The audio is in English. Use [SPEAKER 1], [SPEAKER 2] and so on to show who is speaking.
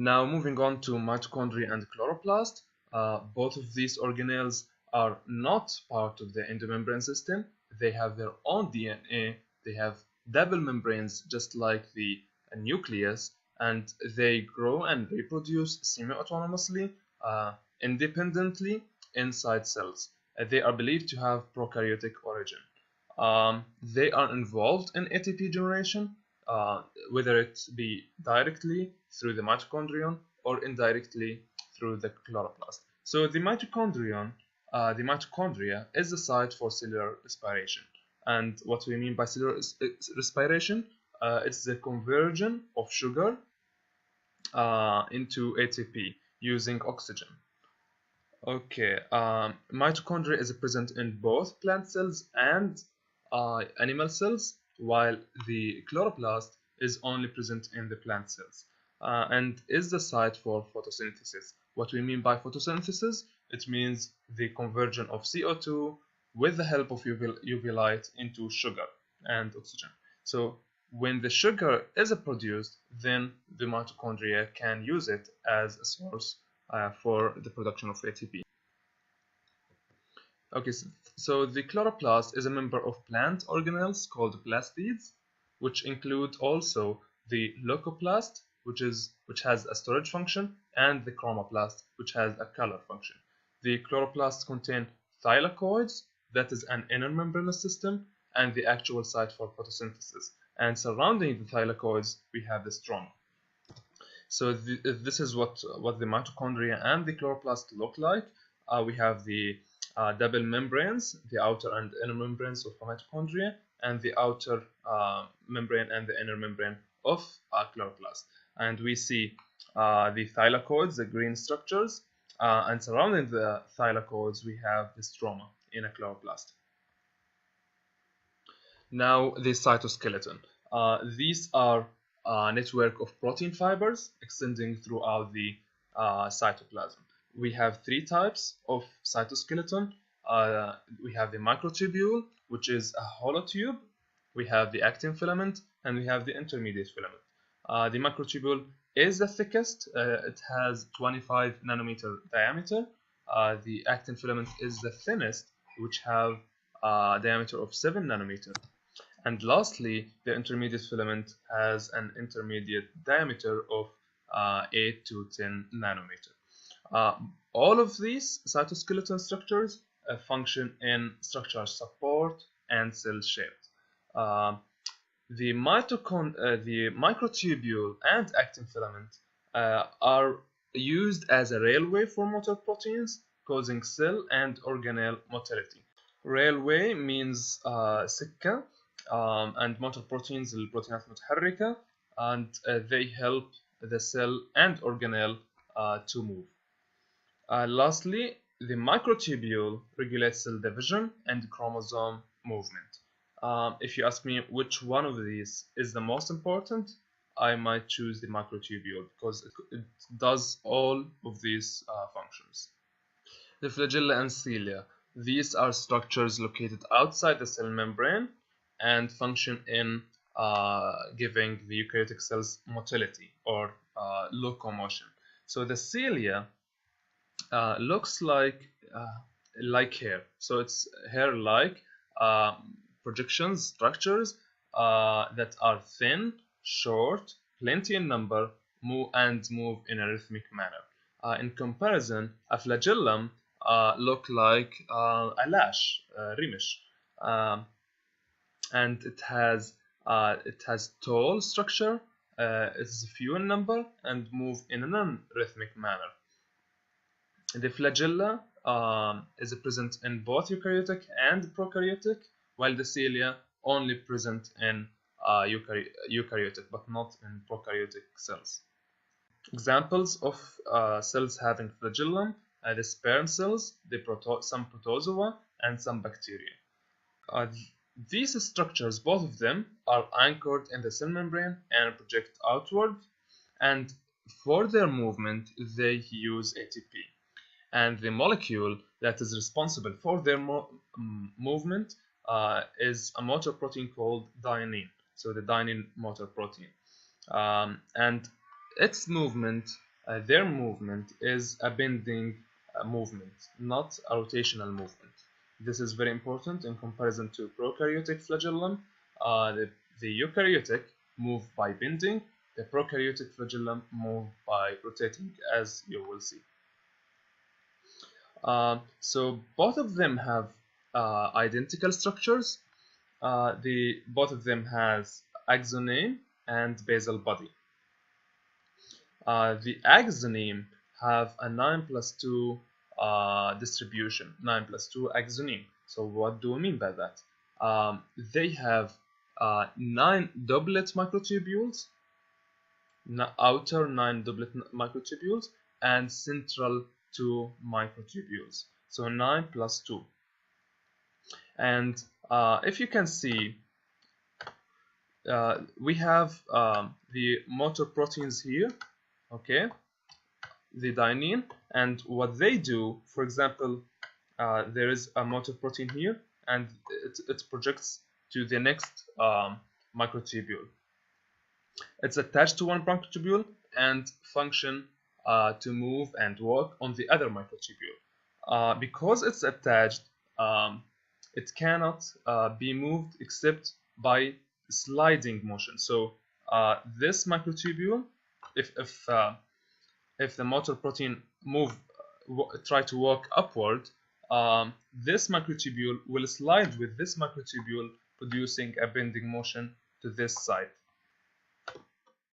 [SPEAKER 1] Now moving on to mitochondria and chloroplast. Both of these organelles are not part of the endomembrane system. They have their own DNA. They have double membranes just like the nucleus, and they grow and reproduce semi-autonomously, independently inside cells. They are believed to have prokaryotic origin. They are involved in ATP generation, whether it be directly through the mitochondrion or indirectly through the chloroplast. So the mitochondria is the site for cellular respiration. And what we mean by cellular respiration, it's the conversion of sugar into ATP using oxygen. Okay, mitochondria is present in both plant cells and animal cells, while the chloroplast is only present in the plant cells and is the site for photosynthesis. What we mean by photosynthesis, it means the conversion of CO2 with the help of UV light into sugar and oxygen. So when the sugar is produced, then the mitochondria can use it as a source for the production of ATP. Okay, so the chloroplast is a member of plant organelles called plastids, which include also the leucoplast, which has a storage function, and the chromoplast, which has a color function. The chloroplasts contain thylakoids, that is an inner membranous system, and the actual site for photosynthesis. And surrounding the thylakoids, we have the stroma. So this is what the mitochondria and the chloroplast look like. We have the double membranes, the outer and inner membranes of mitochondria, and the outer membrane and the inner membrane of chloroplast. And we see the thylakoids, the green structures, and surrounding the thylakoids we have the stroma in a chloroplast. Now the cytoskeleton. These are a network of protein fibers extending throughout the cytoplasm. We have three types of cytoskeleton. We have the microtubule, which is a hollow tube. We have the actin filament, and we have the intermediate filament. The microtubule is the thickest. It has 25 nanometer diameter. The actin filament is the thinnest, which have a diameter of 7 nanometer. And lastly, the intermediate filament has an intermediate diameter of 8 to 10 nanometer. All of these cytoskeleton structures function in structural support and cell shape. The microtubule and actin filament are used as a railway for motor proteins, causing cell and organelle motility. Railway means سكة, and motor proteins البروتينات المتحركة, and they help the cell and organelle to move. Lastly, the microtubule regulates cell division and chromosome movement. If you ask me which one of these is the most important, I might choose the microtubule because it does all of these functions. The flagella and cilia. These are structures located outside the cell membrane and function in giving the eukaryotic cells motility or locomotion. So the cilia looks like hair. So it's hair-like projections, structures that are thin, short, plenty in number, move in a rhythmic manner. In comparison, a flagellum look like a lash, rimish, and it has tall structure, it's few in number, and move in a non-rhythmic manner. The flagella is present in both eukaryotic and prokaryotic, while the cilia only present in eukaryotic but not in prokaryotic cells. Examples of cells having flagellum are the sperm cells, some protozoa, and some bacteria. These structures, both of them, are anchored in the cell membrane and project outward, and for their movement they use ATP. And the molecule that is responsible for their movement is a motor protein called dynein. So the dynein motor protein, and its movement their movement is a bending movement, not a rotational movement. This is very important in comparison to prokaryotic flagellum. The eukaryotic move by bending, the prokaryotic flagellum move by rotating, as you will see. So both of them have identical structures. Both of them has axoneme and basal body. The axoneme have a 9+2 distribution, 9+2 axoneme. So what do we mean by that? They have 9 doublet microtubules, outer 9 doublet microtubules, and central 2 microtubules. So 9+2. And if you can see, we have the motor proteins here, okay, the dynein, and what they do, for example, there is a motor protein here, and it projects to the next microtubule. It's attached to one microtubule and function to move and walk on the other microtubule. Because it's attached, it cannot be moved except by sliding motion. So this microtubule, if the motor protein try to walk upward, this microtubule will slide with this microtubule, producing a bending motion to this side.